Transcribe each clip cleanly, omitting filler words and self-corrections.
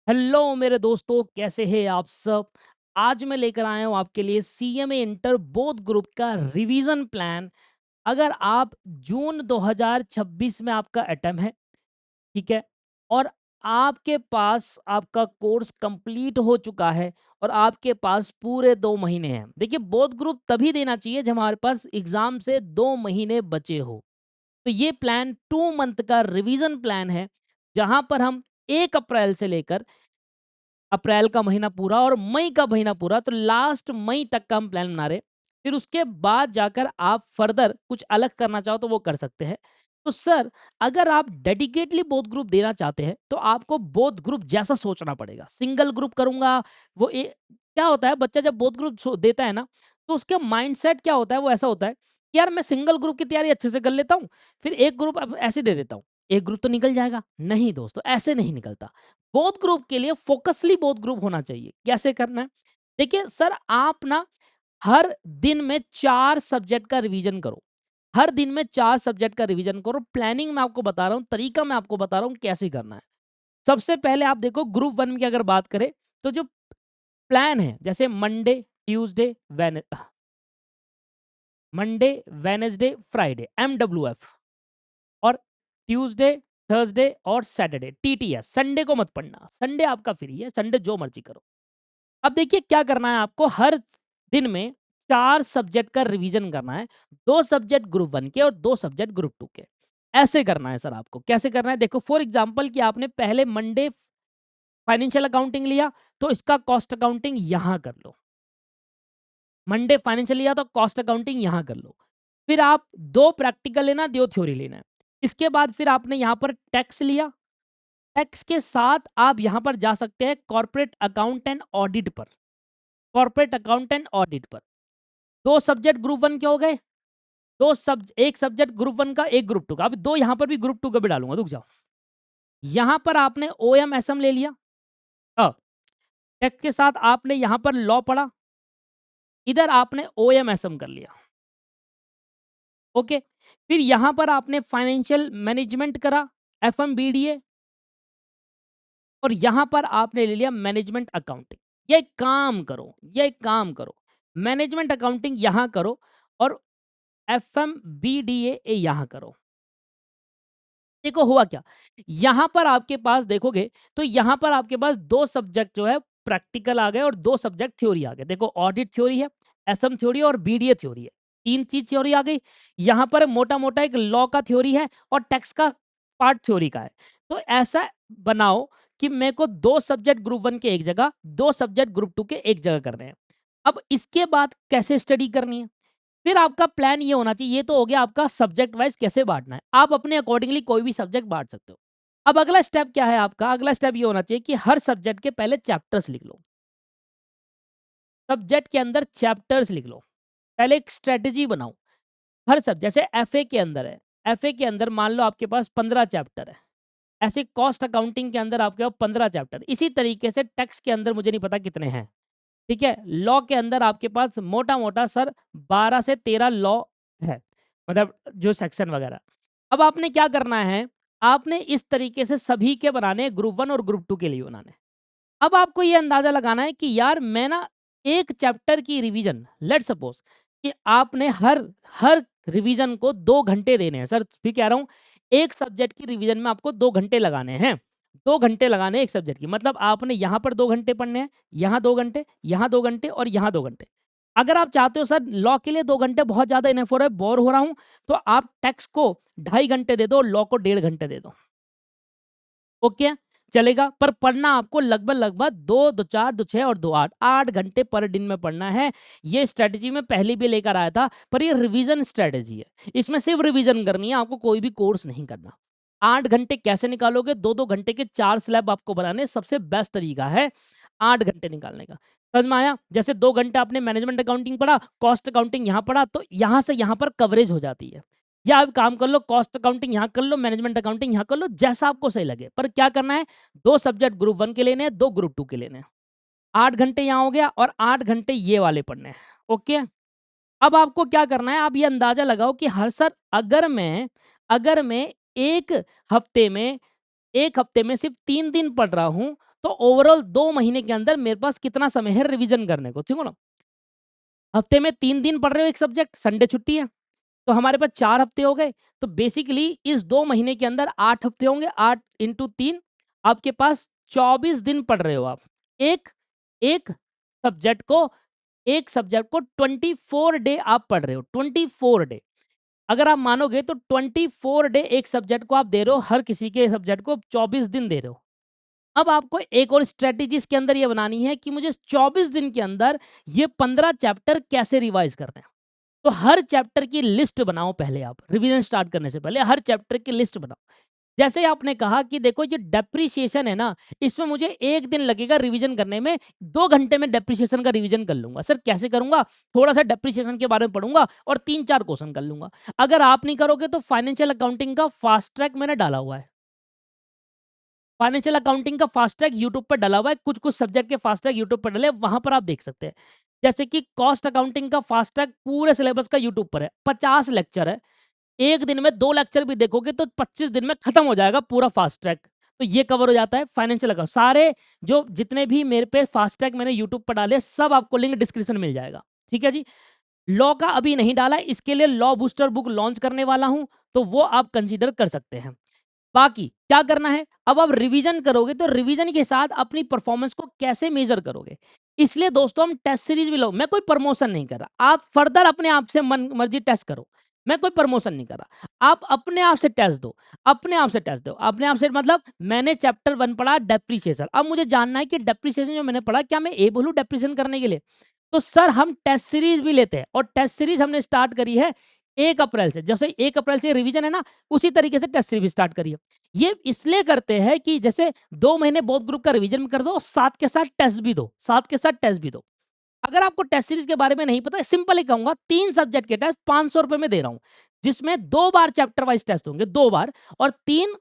Hello मेरे दोस्तों, कैसे हैं आप सब। आज मैं लेकर आया हूँ आपके लिए सीएमए इंटर बोथ ग्रुप का रिवीजन प्लान। अगर आप जून 2026 में आपका अटेम्प्ट है, ठीक है, और आपके पास आपका कोर्स कंप्लीट हो चुका है और आपके पास पूरे 2 महीने हैं। देखिए, बोथ ग्रुप तभी देना चाहिए जब हमारे पास एग्जाम से 2 महीने बचे हो। तो ये प्लान 2 मंथ का रिवीजन प्लान है, जहां पर हम 1 अप्रैल से लेकर अप्रैल का महीना पूरा और मई का महीना पूरा, तो लास्ट मई तक का हम प्लान बना रहे हैं। फिर उसके बाद जाकर आप फर्दर कुछ अलग करना चाहो तो वो कर सकते हैं। तो सर, अगर आप डेडिकेटली बोथ ग्रुप देना चाहते हैं तो आपको बोथ ग्रुप जैसा सोचना पड़ेगा। सिंगल ग्रुप करूंगा, वो क्या होता है, बच्चा जब बोथ ग्रुप देता है ना, तो उसका माइंडसेट क्या होता है, वो ऐसा होता है कि यार मैं सिंगल ग्रुप की तैयारी अच्छे से कर लेता हूँ, फिर एक ग्रुप अब ऐसे दे देता हूँ, एक ग्रुप तो निकल जाएगा। नहीं दोस्तों, ऐसे नहीं निकलता। बोथ ग्रुप के लिए फोकसली बोथ ग्रुप होना चाहिए। कैसे करना है? देखिए सर, आप ना हर दिन में 4 सब्जेक्ट का रिवीजन करो। हर दिन में 4 सब्जेक्ट का रिवीजन करो। प्लानिंग मैं आपको बता रहा हूँ, तरीका मैं आपको बता रहा हूँ कैसे करना है। सबसे पहले आप देखो, ग्रुप 1 की अगर बात करें तो जो प्लान है, जैसे Tuesday Monday Wednesday Friday MWF, और ट्यूसडे थर्सडे और सैटरडे TTS। संडे को मत पढ़ना, संडे आपका फ्री है, संडे जो मर्जी करो। अब देखिए क्या करना है आपको, हर दिन में 4 सब्जेक्ट का रिवीजन करना है। 2 सब्जेक्ट ग्रुप 1 के और 2 सब्जेक्ट ग्रुप 2 के। ऐसे करना है सर आपको। कैसे करना है, देखो फॉर एग्जाम्पल कि आपने पहले मंडे फाइनेंशियल अकाउंटिंग लिया, तो इसका कॉस्ट अकाउंटिंग यहां कर लो। मंडे फाइनेंशियल लिया तो कॉस्ट अकाउंटिंग यहां कर लो। फिर आप 2 प्रैक्टिकल लेना, 2 थ्योरी लेना है। इसके बाद फिर आपने यहाँ पर टैक्स लिया। टैक्स के साथ आप यहाँ पर जा सकते हैं कॉर्पोरेट अकाउंट एंड ऑडिट पर। कॉर्पोरेट अकाउंट एंड ऑडिट पर 2 सब्जेक्ट ग्रुप 1 के हो गए। एक सब्जेक्ट ग्रुप 1 का, एक ग्रुप 2 का। अब दो यहाँ पर भी ग्रुप 2 का भी डालूंगा, रुक जाओ। यहाँ पर आपने OMSM ले लिया। टैक्स के साथ आपने यहाँ पर लॉ पढ़ा, इधर आपने OMSM कर लिया। ओके, फिर यहां पर आपने फाइनेंशियल मैनेजमेंट करा, FMBDA, और यहां पर आपने ले लिया मैनेजमेंट अकाउंटिंग। ये काम करो, मैनेजमेंट अकाउंटिंग यहां करो और FMBDA यहां करो। देखो हुआ क्या, यहां पर आपके पास देखोगे तो यहां पर आपके पास 2 सब्जेक्ट जो है प्रैक्टिकल आ गए और 2 सब्जेक्ट थ्योरी आ गए। देखो, ऑडिट थ्योरी है, SM थ्योरी और BDA थ्योरी है। 3 चीज थ्योरी आ गई। यहां पर मोटा मोटा एक लॉ का थ्योरी है और टैक्स का पार्ट थ्योरी का है। तो ऐसा बनाओ कि मेरे को 2 सब्जेक्ट ग्रुप 1 के एक जगह, 2 सब्जेक्ट ग्रुप 2 के एक जगह करने हैं। अब इसके बाद कैसे स्टडी करनी है, फिर आपका प्लान ये होना चाहिए। ये तो हो गया आपका सब्जेक्ट वाइज कैसे बांटना है। आप अपने अकॉर्डिंगली कोई भी सब्जेक्ट बांट सकते हो। अब अगला स्टेप क्या है आपका, अगला स्टेप ये होना चाहिए कि हर सब्जेक्ट के पहले चैप्टर्स लिख लो। सब्जेक्ट के अंदर चैप्टर्स लिख लो। पहले एक स्ट्रेटेजी बनाओ। हर सब, जैसे FA के अंदर है, FA के अंदर मान लो आपके पास 15 चैप्टर है। ऐसे कॉस्ट अकाउंटिंग के अंदर आपके पास 15 चैप्टर। इसी तरीके से टैक्स के अंदर मुझे नहीं पता कितने हैं, ठीक है। लॉ के अंदर आपके पास मोटा मोटा सर 12 से 13 लॉ है, मतलब जो सेक्शन वगैरह। अब आपने क्या करना है, आपने इस तरीके से सभी के बनाने हैं, ग्रुप 1 और ग्रुप 2 के लिए बनाने हैं। अब आपको ये अंदाजा लगाना है कि यार मैं ना एक चैप्टर की रिवीजन, लेट सपोज कि आपने हर हर रिवीजन को 2 घंटे देने हैं। सर फिर कह रहा हूं, एक सब्जेक्ट की रिवीजन में आपको 2 घंटे लगाने हैं। 2 घंटे लगाने हैं एक सब्जेक्ट की, मतलब आपने यहाँ पर 2 घंटे पढ़ने हैं, यहाँ 2 घंटे, यहाँ 2 घंटे और यहाँ 2 घंटे। अगर आप चाहते हो सर लॉ के लिए 2 घंटे बहुत ज्यादा इनफ हो रहा है, बोर हो रहा हूं, तो आप टैक्स को 2.5 घंटे दे दो, लॉ को 1.5 घंटे दे दो। ओके, चलेगा। पर पढ़ना आपको लगभग लगभग 2 2 4 2 6 और 2 8 8 घंटे पर दिन में पढ़ना है। ये स्ट्रेटेजी मैं पहले भी लेकर आया था, पर ये रिवीजन स्ट्रेटेजी है। इसमें सिर्फ रिवीजन करनी है, आपको कोई भी कोर्स नहीं करना। 8 घंटे कैसे निकालोगे, 2 2 घंटे के 4 स्लैब आपको बनाने, सबसे बेस्ट तरीका है 8 घंटे निकालने का। समझ में आया? जैसे 2 घंटे आपने मैनेजमेंट अकाउंटिंग पढ़ा, कॉस्ट अकाउंटिंग यहाँ पढ़ा, तो यहाँ से यहाँ पर कवरेज हो जाती है। या आप काम कर लो, कॉस्ट अकाउंटिंग यहाँ कर लो, मैनेजमेंट अकाउंटिंग यहाँ कर लो, जैसा आपको सही लगे। पर क्या करना है, 2 सब्जेक्ट ग्रुप 1 के लेने हैं, 2 ग्रुप 2 के लेने हैं। 8 घंटे यहाँ हो गया और 8 घंटे ये वाले पढ़ने हैं। ओके, अब आपको क्या करना है, आप ये अंदाजा लगाओ कि हर सर अगर मैं एक हफ्ते में एक हफ्ते में सिर्फ 3 दिन पढ़ रहा हूं, तो ओवरऑल 2 महीने के अंदर मेरे पास कितना समय है रिवीजन करने को, ठीक हो ना? हफ्ते में 3 दिन पढ़ रहे हो एक सब्जेक्ट, संडे छुट्टी है, तो हमारे पास 4 हफ्ते हो गए। तो बेसिकली इस 2 महीने के अंदर 8 हफ्ते होंगे, 8 इंटू 3 आपके पास 24 दिन पढ़ रहे हो आप। एक एक सब्जेक्ट को एक सब्जेक्ट को 24 डे आप पढ़ रहे हो, 24 डे। अगर आप मानोगे तो 24 डे एक सब्जेक्ट को आप दे रहे हो, हर किसी के सब्जेक्ट को 24 दिन दे रहे हो। अब आपको एक और स्ट्रेटेजी इसके अंदर ये बनानी है कि मुझे 24 दिन के अंदर ये 15 चैप्टर कैसे रिवाइज करने हैं। तो हर चैप्टर की लिस्ट बनाओ पहले आप, रिवीजन स्टार्ट करने से पहले हर चैप्टर की लिस्ट बनाओ। जैसे आपने कहा कि देखो ये डेप्रिसिएशन है ना, इसमें मुझे 1 दिन लगेगा रिवीजन करने में, 2 घंटे में डेप्रिसिएशन का रिवीजन कर लूँगा। सर कैसे करूँगा? थोड़ा-सा डेप्रिसिएशन के बारे में पढ़ूँगा और 3-4 क्वेश्चन कर लूँगा। अगर आप नहीं करोगे तो फाइनेंशियल अकाउंटिंग का फास्ट ट्रैक मैंने डाला हुआ है। फाइनेंशियल अकाउंटिंग का फास्ट ट्रैक यूट्यूब पर डला हुआ है, कुछ-कुछ सब्जेक्ट के फास्ट ट्रैक यूट्यूब पर डले हैं, वहाँ पर आप देख सकते हैं। जैसे कि कॉस्ट अकाउंटिंग का फास्ट ट्रैक पूरे सिलेबस का यूट्यूब पर है, 50 लेक्चर है। 1 दिन में 2 लेक्चर भी देखोगे तो 25 दिन में खत्म हो जाएगा पूरा फास्ट ट्रैक। तो ये कवर हो जाता है फाइनेंशियल अकाउंट। सारे जो जितने भी मेरे पे फास्ट ट्रैक मैंने यूट्यूब पर डाले, सब आपको लिंक डिस्क्रिप्शन में मिल जाएगा। ठीक है जी? लॉ का अभी नहीं डाला है, इसके लिए लॉ बूस्टर बुक लॉन्च करने वाला हूँ, तो वो आप कंसीडर कर सकते हैं। बाकी क्या करना है, अब आप रिवीजन करोगे तो रिवीजन के साथ अपनी परफॉर्मेंस को कैसे मेजर करोगे? इसलिए दोस्तों हम टेस्ट सीरीज भी लो, मैं कोई प्रमोशन नहीं कर रहा, आप फर्दर अपने आप से मन मर्जी टेस्ट करो, मैं कोई प्रमोशन नहीं कर रहा। आप अपने आप से टेस्ट दो, अपने आप से टेस्ट दो, अपने आप से मतलब मैंने चैप्टर 1 पढ़ा डेप्रिसिएशन, अब मुझे जानना है कि डेप्रिसिएशन जो मैंने पढ़ा क्या मैं एबल हूँ डेप्रिसिएशन करने के लिए? तो सर हम टेस्ट सीरीज भी लेते हैं और टेस्ट सीरीज हमने स्टार्ट करी है 1 अप्रैल से। जैसे 1 अप्रैल से रिवीजन है ना, उसी तरीके से टेस्ट सीरीज भी स्टार्ट करी है। ये इसलिए करते हैं कि जैसे 2 महीने बोथ ग्रुप का रिवीजन भी कर दो, साथ के साथ टेस्ट भी दो, साथ के साथ टेस्ट भी दो। अगर आपको टेस्ट सीरीज के बारे में नहीं पता है, सिंपल ही कहूंगा 3 सब्जेक्ट के टेस्ट 500 रुपए में दे रहा हूं, जिसमें 2 बार चैप्टर वाइज टेस्ट होंगे, 2 बार, और 3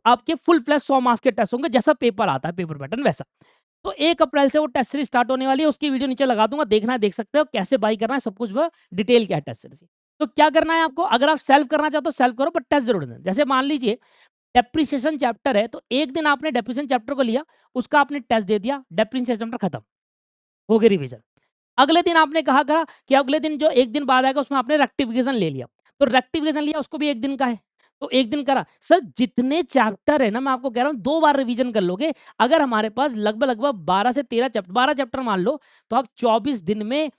आपके फुल फ्लैश 100 मार्क्स के टेस्ट होंगे, जैसा पेपर आता है पेपर पैटर्न वैसा। तो 1 अप्रैल से वो टेस्ट सीरीज स्टार्ट होने वाली है, उसकी वीडियो नीचे लगा दूंगा, देखना है देख सकते हो, कैसे बाई करना है सब कुछ, वो डिटेल क्या है टेस्ट सीरीज। तो क्या करना है आपको, अगर आप सेल्फ करना चाहते हो सेल्फ करो, पर टेस्ट जरूर देना। जैसे मान लीजिए डेप्रिसिएशन चैप्टर है, तो एक दिन आपने डेप्रिसिएशन चैप्टर को लिया, उसका आपने टेस्ट दे दिया, डेप्रिसिएशन चैप्टर खत्म, हो गई रिवीजन। अगले दिन आपने कहा था कि अगले दिन जो एक दिन बाद आएगा उसमें आपने रेक्टिफिकेशन ले लिया, तो रेक्टिफिकेशन लिया उसको भी एक दिन का है, तो एक दिन करा। सर जितने चैप्टर है ना, मैं आपको कह रहा हूँ 2 बार रिवीजन कर लोगे। अगर हमारे पास लगभग 12 से 13 चैप्टर, 12 चैप्टर मान लो, तो आप 24 दिन में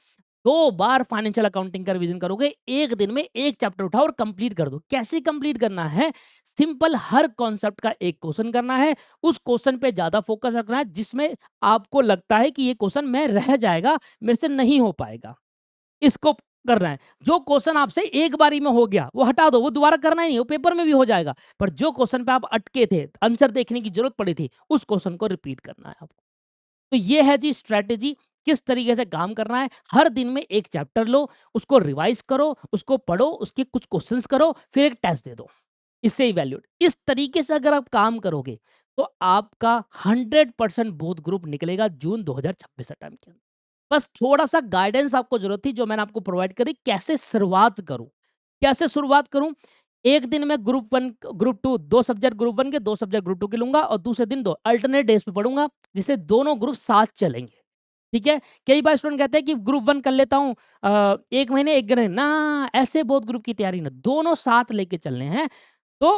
2 बार फाइनेंशियल अकाउंटिंग का रिवीजन करोगे। एक दिन में एक चैप्टर उठाओ और कंप्लीट कर दो। कैसे कंप्लीट करना है? सिंपल, हर कॉन्सेप्ट का एक क्वेश्चन करना है, उस क्वेश्चन पे ज्यादा फोकस रखना है जिसमें आपको लगता है कि ये क्वेश्चन मैं रह जाएगा, मेरे से नहीं हो पाएगा, इसको करना है। जो क्वेश्चन आपसे एक बारी में हो गया वो हटा दो, वो दोबारा करना ही नहीं, वो पेपर में भी हो जाएगा। पर जो क्वेश्चन पे आप अटके थे, आंसर देखने की जरूरत पड़ी थी, उस क्वेश्चन को रिपीट करना है आपको। तो ये है जी स्ट्रैटेजी, किस तरीके से काम करना है। हर दिन में एक चैप्टर लो, उसको रिवाइज करो, उसको पढ़ो, उसके कुछ क्वेश्चंस करो, फिर एक टेस्ट दे दो, इससे इवैल्यूएट। इस तरीके से अगर आप काम करोगे तो आपका 100% बोथ ग्रुप निकलेगा जून 2026 टाइम के अंदर। बस थोड़ा-सा गाइडेंस आपको ज़रूरत थी, जो मैंने आपको प्रोवाइड करी, कैसे शुरुआत करूँ? कैसे शुरुआत करूँ? एक दिन में ग्रुप 1, ग्रुप 2, 2 सब्जेक्ट ग्रुप 1 के, 2 सब्जेक्ट ग्रुप 2 के लूँगा और दूसरे दिन 2 अल्टरनेट डेज़ पे पढ़ूँगा, जिससे दोनों ग्रुप साथ चलेंगे। ठीक है? कई बार स्टूडेंट कहते हैं कि ग्रुप 1 कर लेता हूँ 1 महीने 1 ग्रह ना, ऐसे बोथ ग्रुप की तैयारी ना, दोनों साथ लेके चलने हैं। तो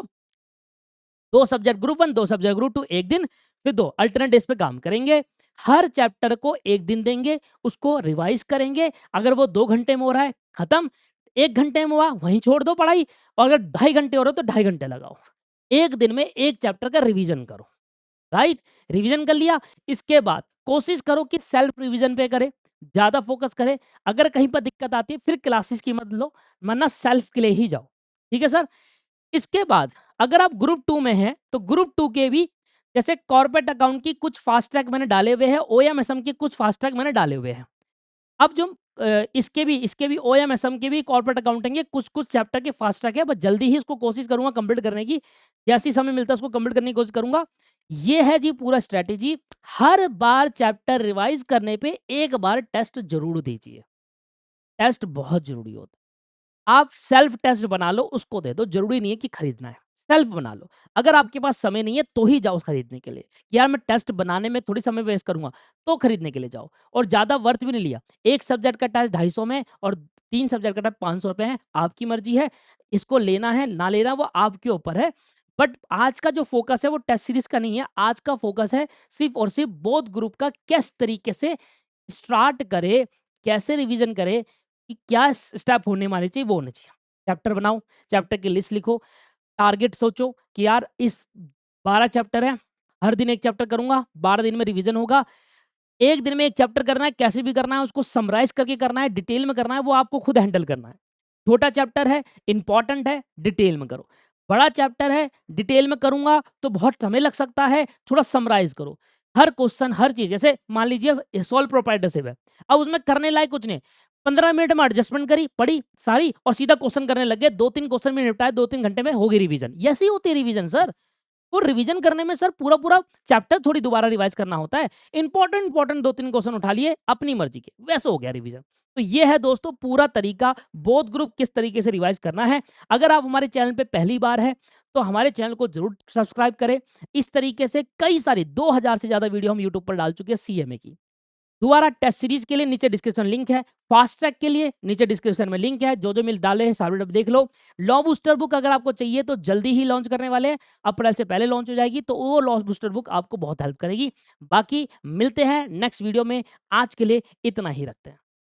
2 सब्जेक्ट ग्रुप 1, 2 सब्जेक्ट ग्रुप 2, 1 दिन, फिर 2 अल्टरनेट डेज़ पे काम करेंगे। हर चैप्टर को 1 दिन देंगे, उसको रिवाइज़ करेंगे। अगर वो 2 घंटे में हो रहा है, खत्म। 1 घंटे में हुआ, वहीं छोड़ दो पढ़ाई, और अगर ढाई घंटे हो रहे हो, तो ढाई घंटे लगाओ। 1 दिन में 1 चैप्टर का रिवीजन करो, राइट? रिवीजन कर लिया, इसके बाद कोशिश करो कि सेल्फ रिवीजन पे करें, ज़्यादा फोकस करें। अगर कहीं पर दिक्कत आती है, फिर क्लासेस की मदद लो, वरना सेल्फ के लिए ही जाओ। ठीक है सर? इसके बाद अगर आप ग्रुप 2 में हैं, तो ग्रुप 2 के भी जैसे कॉर्पोरेट अकाउंट की कुछ फास्ट ट्रैक मैंने डाले हुए हैं, ओएमएसएम के कुछ फास्ट ट्रैक मैंने डाले हुए हैं। अब जो इसके भी ओएमएसएम के भी कॉर्पोरेट अकाउंटिंग के कुछ-कुछ चैप्टर के फास्ट ट्रैक है, बस जल्दी ही इसको कोशिश करूँगा कंप्लीट करने की। जैसे ही समय मिलता है उसको कंप्लीट करने की कोशिश करूँगा। ये है जी पूरा स्ट्रैटेजी। हर बार चैप्टर रिवाइज़ करने पे एक बार टेस्ट ज़रूर दीजिए। टेस्ट बहुत ज़रूरी होता है। आप सेल्फ टेस्ट बना लो, उसको दे दो, ज़रूरी नहीं है कि खरीदना है। सेल्फ बना लो। अगर आपके पास समय नहीं है तो ही जाओ खरीदने के लिए, कि यार मैं टेस्ट बनाने में थोड़ी समय वेस्ट करूँगा, तो खरीदने के लिए जाओ और ज़्यादा वर्थ भी नहीं लिया। 1 सब्जेक्ट का टेस्ट 250 में और 3 सब्जेक्ट का टेस्ट ₹500 है, आपकी मर्ज़ी है, इसको लेना है, ना लेना वो आपके ऊपर है। बट आज का जो फ़ोकस है वो टेस्ट सीरीज़ का नहीं है, आज का फ़ोकस है सिर्फ़ और सिर्फ़ बोथ ग्रुप का किस तरीके से स्टार्ट करे, कैसे रिवीजन करे, कि क्या स्टेप होने वाने चाहिए वो होने चाहिए। चैप्टर बनाओ, चैप्टर की लिस्ट लिखो, टारगेट सोचो कि यार इस 12 चैप्टर है, हर दिन 1 चैप्टर करूँगा, 12 दिन में रिवीजन होगा। 1 दिन में 1 चैप्टर करना है, कैसे भी करना है, उसको समराइज़ करके करना है, डिटेल में करना है, वो आपको खुद हैंडल करना है। छोटा चैप्टर है, इम्पोर्टेंट है, डिटेल में करो। बड़ा चैप्टर है, डिटेल में करूँगा तो बहुत समय लग सकता है, थोड़ा समराइज़ करो। हर क्वेश्चन, हर चीज़ जैसे मान लीजिए सोल्व प्रोप्राइटरशिप है, अब उसमें करने लायक कुछ नहीं है। 15 मिनट में एडजस्टमेंट करी, पढ़ी सारी और सीधा क्वेश्चन करने लग गए, 2-3 क्वेश्चन में निपटाए, 2-3 घंटे में हो गई रिवीजन। ऐसे ही होती है रिवीजन सर। वो रिवीजन करने में सर पूरा-पूरा चैप्टर थोड़ी दोबारा रिवाइज़ करना होता है। इम्पोर्टेंट 2-3 क्वेश्चन उठा लिए अपनी मर्ज़ी के, वैसे हो गया रिवीजन। तो ये है दोस्तों पूरा तरीका बोथ ग्रुप किस तरीके से रिवाइज़ करना है। अगर आप हमारे चैनल पे पहली बार हैं, तो हमारे चैनल को ज़रूर सब्सक्राइब करें। इस तरीके से कई सारी 2000 से ज़्यादा वीडियो हम यूट्यूब पर डाल चुके हैं सीएमए की। दोबारा टेस्ट सीरीज के लिए नीचे डिस्क्रिप्शन लिंक है, फास्ट ट्रैक के लिए नीचे डिस्क्रिप्शन में लिंक है, जो मिल डाले हैं सारे देख लो। लॉ बूस्टर बुक अगर आपको चाहिए तो जल्दी ही लॉन्च करने वाले हैं, अप्रैल से पहले लॉन्च हो जाएगी, तो वो लॉ बूस्टर बुक आपको बहुत हेल्प करेगी। बाकी मिलते हैं नेक्स्ट वीडियो में, आज के लिए इतना ही रखते हैं।